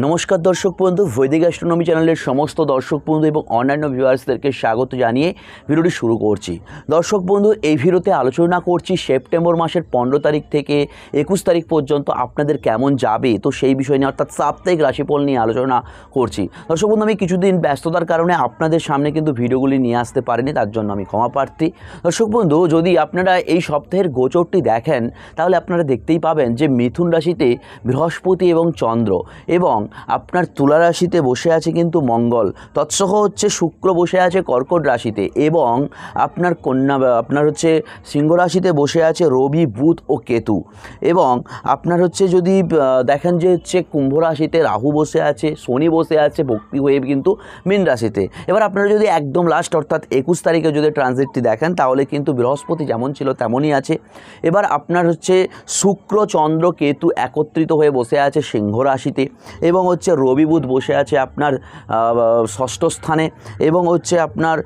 নমস্কার দর্শক বন্ধু, বৈদিক অ্যাস্ট্রোনমি চ্যানেলের সমস্ত দর্শক বন্ধু এবং অন্যান্য ভিউয়ার্সদেরকে স্বাগত জানিয়ে ভিডিওটি শুরু করছি। দর্শক বন্ধু, এই ভিডিওতে আলোচনা করছি সেপ্টেম্বর মাসের 15 তারিখ থেকে 21 তারিখ পর্যন্ত আপনাদের কেমন যাবে, তো সেই বিষয় নিয়ে অর্থাৎ সাপ্তাহিক রাশিফল নিয়ে আলোচনা করছি। দর্শক বন্ধু, আমি কিছুদিন ব্যস্ততার কারণে আপনাদের সামনে কিন্তু ভিডিওগুলি নিয়ে আসতে পারিনি, তার জন্য আমি ক্ষমা প্রার্থী। দর্শক বন্ধু, যদি আপনারা এই সপ্তাহের গোচরটি দেখেন তাহলে আপনারা দেখতেই পাবেন যে মিথুন রাশিতে বৃহস্পতি এবং চন্দ্র এবং আপনার তুলা রাশিতে বসে আছে কিন্তু মঙ্গল, তৎসহ হচ্ছে শুক্র বসে আছে কর্কট রাশিতে এবং আপনার হচ্ছে সিংহ রাশিতে বসে আছে রবি, বুধ ও কেতু এবং আপনার হচ্ছে যদি দেখেন যে হচ্ছে কুম্ভ রাশিতে রাহু বসে আছে, শনি বসে আছে ভক্তি হয়ে কিন্তু মীন রাশিতে। এবার আপনারা যদি একদম লাস্ট অর্থাৎ 21 তারিখে যদি ট্রানজিটটি দেখেন তাহলে কিন্তু বৃহস্পতি যেমন ছিল তেমনই আছে। এবার আপনার হচ্ছে শুক্র, চন্দ্র, কেতু একত্রিত হয়ে বসে আছে সিংহ রাশিতে এবং হচ্ছে রবি, বুধ বসে আছে আপনার ষষ্ঠ স্থানে এবং হচ্ছে আপনার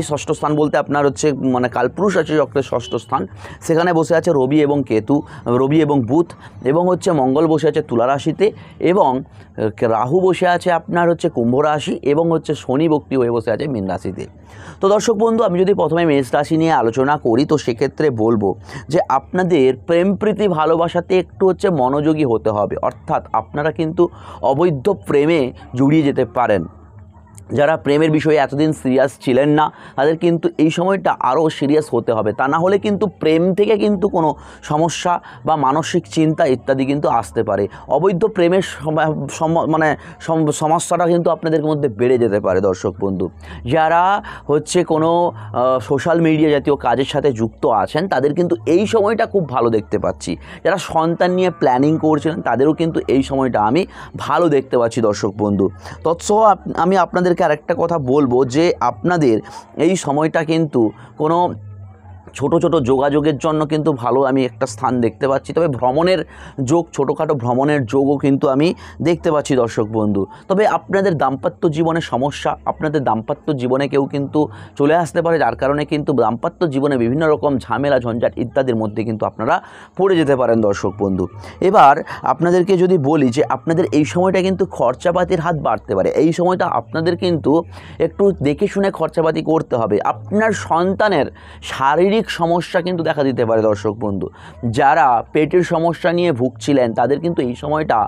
ষষ্ঠ স্থান বলতে আপনার হচ্ছে মানে কালপুরুষ রাশি চক্রের ষষ্ঠ স্থান, সেখানে বসে আছে রবি এবং কেতু, রবি এবং বুধ এবং হচ্ছে মঙ্গল বসে আছে তুলা রাশিতে এবং রাহু বসে আছে আপনার হচ্ছে কুম্ভ রাশি এবং হচ্ছে শনি বক্রী হয়ে বসে আছে মীন রাশিতে। তো দর্শক বন্ধু, আমি যদি প্রথমে মেষ রাশি নিয়ে আলোচনা করি তো সেক্ষেত্রে বলবো যে আপনাদের প্রেম প্রীতি ভালোবাসাতে একটু হচ্ছে মনোযোগী হতে হবে, অর্থাৎ আপনারা কিন্তু অবৈধ প্রেমে জড়িয়ে যেতে পারেন। যারা প্রেমের বিষয়ে এতদিন সিরিয়াস ছিলেন না তাদের কিন্তু এই সময়টা আরও সিরিয়াস হতে হবে, তা না হলে কিন্তু প্রেম থেকে কিন্তু কোনো সমস্যা বা মানসিক চিন্তা ইত্যাদি কিন্তু আসতে পারে। অবৈধ প্রেমের সমস্যাটা কিন্তু আপনাদের মধ্যে বেড়ে যেতে পারে। দর্শক বন্ধু, যারা হচ্ছে কোনো সোশ্যাল মিডিয়া জাতীয় কাজের সাথে যুক্ত আছেন তাদের কিন্তু এই সময়টা খুব ভালো দেখতে পাচ্ছি। যারা সন্তান নিয়ে প্ল্যানিং করছিলেন তাদেরও কিন্তু এই সময়টা আমি ভালো দেখতে পাচ্ছি। দর্শক বন্ধু, তৎসহ আমি আপনাদেরকে আরেকটা কথা বলবো যে আপনাদের এই সময়টা কিন্তু কোনো ছোট ছোট যোগাযোগের জন্য কিন্তু ভালো আমি একটা স্থান দেখতে পাচ্ছি, তবে ভ্রমণের যোগ, ছোটোখাটো ভ্রমণের যোগও কিন্তু আমি দেখতে পাচ্ছি। দর্শক বন্ধু, তবে আপনাদের দাম্পত্য জীবনে সমস্যা, আপনাদের দাম্পত্য জীবনে কেউ কিন্তু চলে আসতে পারে, যার কারণে কিন্তু দাম্পত্য জীবনে বিভিন্ন রকম ঝামেলা ঝঞ্ঝাট ইত্যাদির মধ্যে কিন্তু আপনারা পড়ে যেতে পারেন। দর্শক বন্ধু, এবার আপনাদেরকে যদি বলি যে আপনাদের এই সময়টা কিন্তু খরচাপাতির হাত বাড়তে পারে। এই সময়টা আপনাদের কিন্তু একটু দেখে শুনে খরচাপাতি করতে হবে। আপনার সন্তানের শারীরিক সমস্যা কিন্তু দেখা দিতে পারে। দর্শক বন্ধু, যারা পেটের সমস্যা নিয়ে ভুগছিলেন তাদের কিন্তু এই সময়টা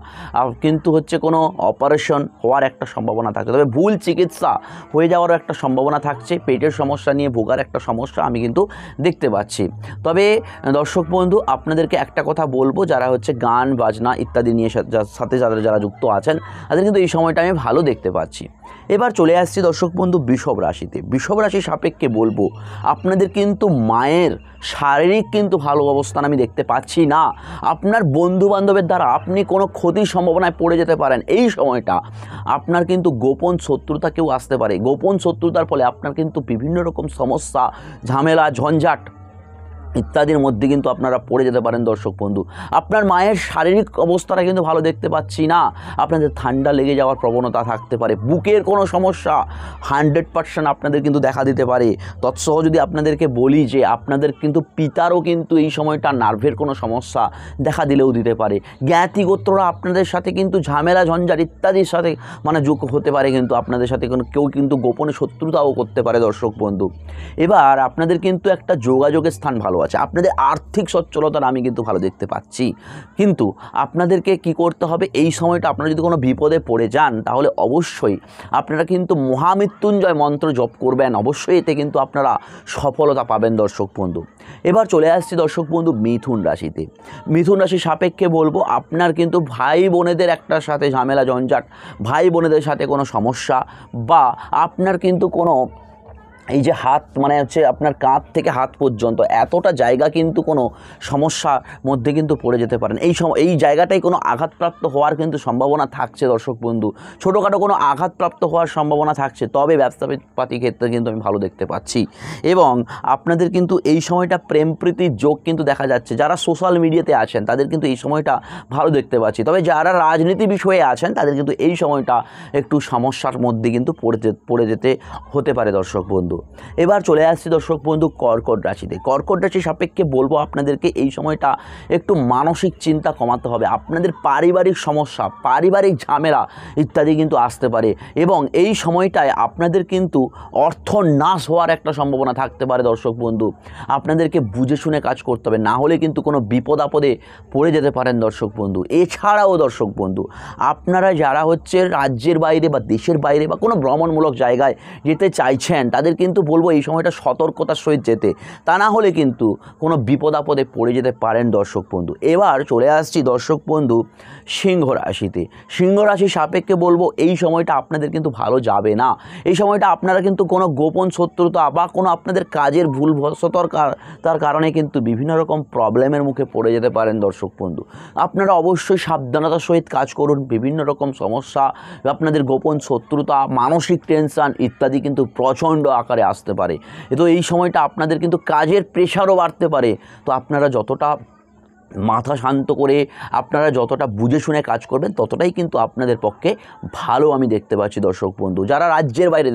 কিন্তু হচ্ছে কোনো অপারেশন হওয়ার একটা সম্ভাবনা থাকছে, তবে ভুল চিকিৎসা হয়ে যাওয়ারও একটা সম্ভাবনা থাকছে। পেটের সমস্যা নিয়ে ভোগার একটা সমস্যা আমি কিন্তু দেখতে পাচ্ছি। তবে দর্শক বন্ধু, আপনাদেরকে একটা কথা বলবো, যারা হচ্ছে গান বাজনা ইত্যাদি নিয়ে সাথে যারা যুক্ত আছেন তাদের কিন্তু এই সময়টা আমি ভালো দেখতে পাচ্ছি। এবার চলে আসছি দর্শক বন্ধু বৃষভ রাশিতে। বৃষভ রাশি সাপেক্ষে বলবো আপনাদের কিন্তু মায়ের শারীরিক কিন্তু ভালো অবস্থান আমি দেখতে পাচ্ছি না। আপনার বন্ধু বান্ধবের দ্বারা আপনি কোনো ক্ষতির সম্ভাবনায় পড়ে যেতে পারেন। এই সময়টা আপনার কিন্তু গোপন শত্রুতা কেউ আসতে পারে। গোপন শত্রুতার ফলে আপনার কিন্তু বিভিন্ন রকম সমস্যা, ঝামেলা, ঝঞ্ঝাট ইত্যাদির মধ্যে কিন্তু আপনারা পড়ে যেতে পারেন। দর্শক বন্ধু, আপনার মায়ের শারীরিক অবস্থাটা কিন্তু ভালো দেখতে পাচ্ছি না। আপনাদের ঠান্ডা লেগে যাওয়ার প্রবণতা থাকতে পারে। বুকের কোনো সমস্যা 100% আপনাদের কিন্তু দেখা দিতে পারে। তৎসহ যদি আপনাদেরকে বলি যে আপনাদের কিন্তু পিতারও কিন্তু এই সময়টা নার্ভের কোনো সমস্যা দেখা দিলেও দিতে পারে। জ্ঞাতি গোত্ররা আপনাদের সাথে কিন্তু ঝামেলা ঝঞ্ঝাট ইত্যাদির সাথে যোগ হতে পারে, কিন্তু আপনাদের সাথে কেউ কিন্তু গোপনে শত্রুতাও করতে পারে। দর্শক বন্ধু, এবার আপনাদের কিন্তু একটা যোগাযোগের স্থান ভালো আছে। আপনাদের আর্থিক সচ্ছলতার আমি কিন্তু ভালো দেখতে পাচ্ছি, কিন্তু আপনাদেরকে কি করতে হবে, এই সময়টা আপনারা যদি কোনো বিপদে পড়ে যান তাহলে অবশ্যই আপনারা কিন্তু মহামৃত্যুঞ্জয় মন্ত্র জপ করবেন। অবশ্যই এতে কিন্তু আপনারা সফলতা পাবেন। দর্শক বন্ধু, এবার চলে আসছি দর্শক বন্ধু মিথুন রাশিতে। মিথুন রাশি সাপেক্ষে বলবো আপনার কিন্তু ভাই বোনেদের একটা সাথে ঝামেলা ঝঞ্ঝাট, ভাই বোনেদের সাথে কোনো সমস্যা বা আপনার কিন্তু কোনো এই যে হাত হচ্ছে আপনার কাঁধ থেকে হাত পর্যন্ত এতটা জায়গা কিন্তু কোনো সমস্যার মধ্যে কিন্তু পড়ে যেতে পারেন। এই জায়গাটাই কোনো আঘাতপ্রাপ্ত হওয়ার কিন্তু সম্ভাবনা থাকছে। দর্শক বন্ধু, ছোটোখাটো কোনো আঘাতপ্রাপ্ত হওয়ার সম্ভাবনা থাকছে, তবে ব্যবসাপাতি ক্ষেত্রে কিন্তু আমি ভালো দেখতে পাচ্ছি এবং আপনাদের কিন্তু এই সময়টা প্রেম প্রীতির যোগ কিন্তু দেখা যাচ্ছে। যারা সোশ্যাল মিডিয়াতে আছেন তাদের কিন্তু এই সময়টা ভালো দেখতে পাচ্ছি, তবে যারা রাজনীতি বিষয়ে আছেন তাদের কিন্তু এই সময়টা একটু সমস্যার মধ্যে কিন্তু পড়ে যেতে হতে পারে। দর্শক বন্ধু, বন্ধু। এবার চলে আসছি দর্শক বন্ধু কর্কট রাশিতে। কর্কট রাশি সাপেক্ষে বলবো আপনাদেরকে এই সময়টা একটু মানসিক চিন্তা কমাতে হবে। আপনাদের পারিবারিক সমস্যা, পারিবারিক ঝামেলা ইত্যাদি কিন্তু আসতে পারে এবং এই সময়টায় আপনাদের কিন্তু অর্থ নাশ হওয়ার একটা সম্ভাবনা থাকতে পারে দর্শক বন্ধু। আপনাদেরকে বুঝে শুনে কাজ করতে হবে, না হলে কিন্তু কোনো বিপদ আপদে পড়ে যেতে পারেন দর্শক বন্ধু। এছাড়াও দর্শক বন্ধু, আপনারা যারা হচ্ছে রাজ্যের বাইরে বা দেশের বাইরে বা কোনো ভ্রমণমূলক জায়গায় যেতে চাইছেন তাদের কিন্তু বলবো এই সময়টা সতর্কতার সহিত যেতে, তা না হলে কিন্তু কোনো বিপদ আপদে পড়ে যেতে পারেন দর্শক বন্ধু। এবার চলে আসছি দর্শক বন্ধু সিংহ রাশিতে। সিংহ রাশি সাপেক্ষে বলবো এই সময়টা আপনাদের কিন্তু ভালো যাবে না। এই সময়টা আপনারা কিন্তু কোনো গোপন শত্রুতা বা কোনো আপনাদের কাজের ভুলবশতর কারণে কিন্তু বিভিন্ন রকম প্রবলেমের মুখে পড়ে যেতে পারেন দর্শক বন্ধু। আপনারা অবশ্যই সাবধানতার সহিত কাজ করুন। বিভিন্ন রকম সমস্যা, আপনাদের গোপন শত্রুতা, মানসিক টেনশন ইত্যাদি কিন্তু প্রচণ্ড আকারে আসতে পারে। তো এই সময়টা আপনাদের কিন্তু কাজের প্রেশারও বাড়তে পারে। তো আপনারা যতটা মাথা শান্ত করে আপনারা যতটা বুঝে শুনে কাজ করবেন ততটাই কিন্তু আপনাদের পক্ষে ভালো আমি দেখতে পাচ্ছি দর্শক বন্ধু। যারা রাজ্যের বাইরে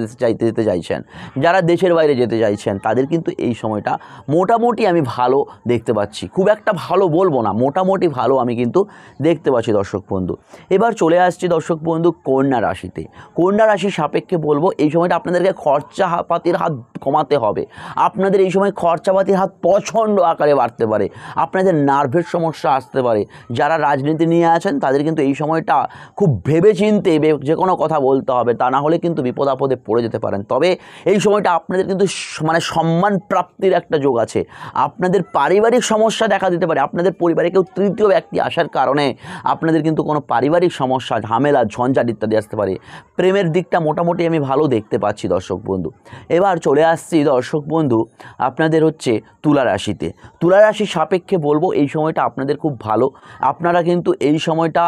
যেতে চাইছেন, যারা দেশের বাইরে যেতে চাইছেন তাদের কিন্তু এই সময়টা মোটামুটি আমি ভালো দেখতে পাচ্ছি। খুব একটা ভালো বলবো না, মোটামুটি ভালো আমি কিন্তু দেখতে পাচ্ছি দর্শক বন্ধু। এবার চলে আসছি দর্শক বন্ধু কন্যা রাশিতে। কন্যা রাশির সাপেক্ষে বলবো এই সময়টা আপনাদেরকে খরচাপাতির হাত কমাতে হবে। আপনাদের এই সময় খরচাপাতির হাত প্রচণ্ড আকারে বাড়তে পারে। আপনাদের নার্ভের সমস্যা আসতে পারে। যারা রাজনীতি নিয়ে আছেন তাদের কিন্তু এই সময়টা খুব ভেবেচিন্তে যে কোনো কথা বলতে হবে, তা না হলে কিন্তু বিপদ আপদে পড়ে যেতে পারেন। তবে এই সময়টা আপনাদের কিন্তু মানে সম্মান প্রাপ্তির একটা যোগ আছে। আপনাদের পারিবারিক সমস্যা দেখা দিতে পারে। আপনাদের পরিবারে কেউ তৃতীয় ব্যক্তি আসার কারণে আপনাদের কিন্তু কোনো পারিবারিক সমস্যা, ঝামেলা, ঝঞ্ঝাট ইত্যাদি আসতে পারে। প্রেমের দিকটা মোটামুটি আমি ভালো দেখতে পাচ্ছি দর্শক বন্ধু। এবার চলে আসছি দর্শক বন্ধু আপনাদের হচ্ছে তুলা রাশিতে। তুলা রাশির সাপেক্ষে বলবো এই সময়টা আপনাদের খুব ভালো। আপনারা কিন্তু এই সময়টা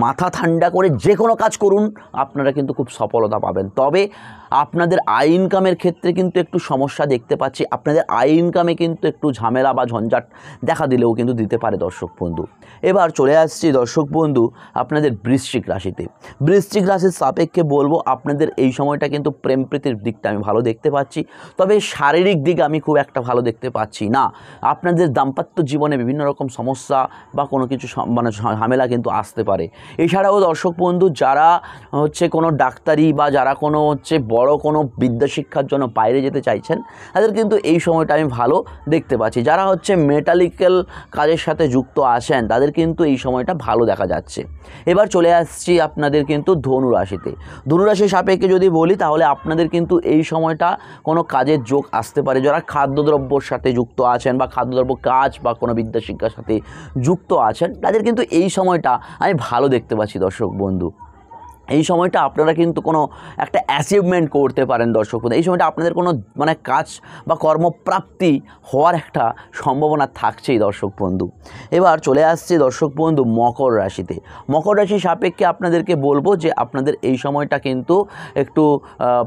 মাথা ঠান্ডা করে যে কোনো কাজ করুন, আপনারা কিন্তু খুব সফলতা পাবেন। তবে আপনাদের আয় ইনকামের ক্ষেত্রে কিন্তু একটু সমস্যা দেখতে পাচ্ছি। আপনাদের আয় ইনকামে কিন্তু একটু ঝামেলা বা ঝঞ্ঝাট দেখা দিলেও কিন্তু দিতে পারে দর্শক বন্ধু। এবার চলে আসছি দর্শক বন্ধু আপনাদের বৃশ্চিক রাশিতে। বৃশ্চিক রাশির সাপেক্ষে বলবো আপনাদের এই সময়টা কিন্তু প্রেম প্রীতির দিকটা আমি ভালো দেখতে পাচ্ছি। তবে শারীরিক দিক আমি খুব একটা ভালো দেখতে পাচ্ছি না। আপনাদের দাম্পত্য জীবনে বিভিন্ন রকম সমস্যা বা কোনো কিছু মানে ঝামেলা কিন্তু আসতে পারে। এছাড়াও দর্শক বন্ধু যারা হচ্ছে কোনো ডাক্তারি বা যারা কোনো হচ্ছে বড় কোনো বিদ্যা শিক্ষার জন্য বাইরে যেতে চাইছেন তাদের কিন্তু এই সময়টা আমি ভালো দেখতে পাচ্ছি। যারা হচ্ছে মেটালিক্যাল কাজের সাথে যুক্ত আছেন তাদের কিন্তু এই সময়টা ভালো দেখা যাচ্ছে। এবার চলে আসছি আপনাদের কিন্তু ধনু রাশিতে। ধনু রাশির সাপেক্ষে যদি বলি তাহলে আপনাদের কিন্তু এই সময়টা কোনো কাজের যোগ আসতে পারে। যারা খাদ্যদ্রব্যর সাথে যুক্ত আছেন বা খাদ্যদ্রব্য কাজ বা কোনো বিদ্যা শিক্ষার সাথে যুক্ত আছেন তাদের কিন্তু এই সময়টা আমি ভালো দেখতে পাচ্ছি দর্শক বন্ধু। এই সময়টা আপনারা কিন্তু কোনো একটা অ্যাচিভমেন্ট করতে পারেন দর্শক বন্ধু। এই সময়টা আপনাদের কোনো মানে কাজ বা কর্মপ্রাপ্তি হওয়ার একটা সম্ভাবনা থাকছেই দর্শক বন্ধু। এবার চলে আসছে দর্শক বন্ধু মকর রাশিতে। মকর রাশির সাপেক্ষে আপনাদেরকে বলবো যে আপনাদের এই সময়টা কিন্তু একটু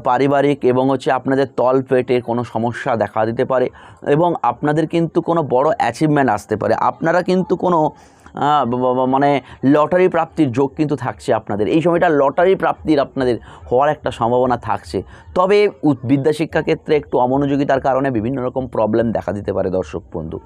পারিবারিক এবং হচ্ছে আপনাদের তল পেটে কোনো সমস্যা দেখা দিতে পারে এবং আপনাদের কিন্তু কোনো বড় অ্যাচিভমেন্ট আসতে পারে। আপনারা কিন্তু কোনো মানে লটারি প্রাপ্তির যোগ কিন্তু থাকছে আপনাদের। এই সময়টা লটারি প্রাপ্তির আপনাদের হওয়ার একটা সম্ভাবনা থাকছে। তবে বিদ্যা শিক্ষা ক্ষেত্রে একটু অমনোযোগিতার কারণে বিভিন্ন রকম প্রবলেম দেখা দিতে পারে দর্শক বন্ধু।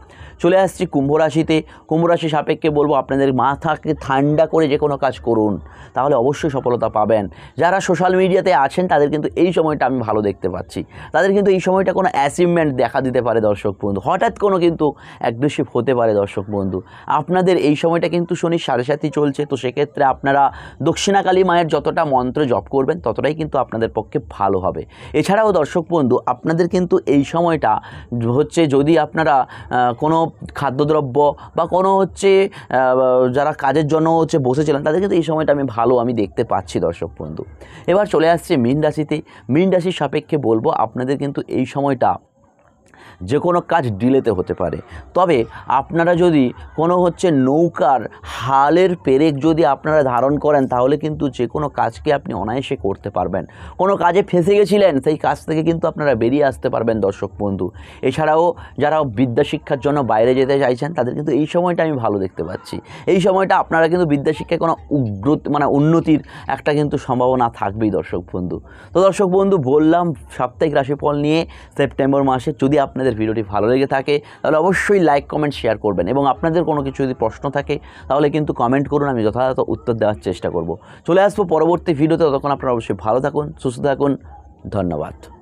চলে আসছি কুম্ভ রাশিতে। কুম্ভ রাশি সাপেক্ষে বলবো আপনাদের মাথাকে ঠান্ডা করে যে কোনো কাজ করুন, তাহলে অবশ্যই সফলতা পাবেন। যারা সোশ্যাল মিডিয়াতে আছেন তাদের কিন্তু এই সময়টা আমি ভালো দেখতে পাচ্ছি। তাদের কিন্তু এই সময়টা কোনো অ্যাচিভমেন্ট দেখা দিতে পারে দর্শক বন্ধু। হঠাৎ কোনো কিন্তু অ্যাগ্রেসিভ হতে পারে দর্শক বন্ধু। আপনাদের এই সময়টা কিন্তু শনি 7.5 চলছে, তো সেক্ষেত্রে আপনারা দক্ষিণাকালী মায়ের যতটা মন্ত্র জপ করবেন ততটাই কিন্তু আপনাদের পক্ষে ভালো হবে। এছাড়াও দর্শক বন্ধু আপনাদের কিন্তু এই সময়টা হচ্ছে যদি আপনারা কোনো খাদ্যদ্রব্য বা কোনো হচ্ছে যারা কাজের জন্য হচ্ছে বসেছিলেন তাদের কিন্তু এই সময়টা আমি দেখতে পাচ্ছি দর্শক বন্ধু। এবার চলে আসছে মীন রাশিতে। মীন রাশির সাপেক্ষে বলবো আপনাদের কিন্তু এই সময়টা যে কোনো কাজ ডিলেতে হতে পারে। তবে আপনারা যদি কোনো হচ্ছে নৌকার হালের পেরেক যদি আপনারা ধারণ করেন তাহলে কিন্তু যে কোনো কাজকে আপনি অনায়াসে করতে পারবেন। কোনো কাজে ফেঁসে গেছিলেন সেই কাজ থেকে কিন্তু আপনারা বেরিয়ে আসতে পারবেন দর্শক বন্ধু। এছাড়াও যারা বিদ্যা শিক্ষার জন্য বাইরে যেতে চাইছেন তাদের কিন্তু এই সময়টা আমি ভালো দেখতে পাচ্ছি। এই সময়টা আপনারা কিন্তু বিদ্যা শিক্ষায় কোনো উন্নতির একটা কিন্তু সম্ভাবনা থাকবেই দর্শক বন্ধু। তো দর্শক বন্ধু বললাম সাপ্তাহিক রাশিফল নিয়ে সেপ্টেম্বর মাসে। যদি আপনাদের ভিডিওটি ভালো লেগে থাকে তাহলে অবশ্যই লাইক কমেন্ট শেয়ার করবেন এবং আপনাদের কোনো কিছু যদি প্রশ্ন থাকে তাহলে কিন্তু কমেন্ট করুন, আমি যথাযথ উত্তর দেওয়ার চেষ্টা করব। চলে আসবো পরবর্তী ভিডিওতে, ততক্ষণ আপনারা অবশ্যই ভালো থাকুন, সুস্থ থাকুন, ধন্যবাদ।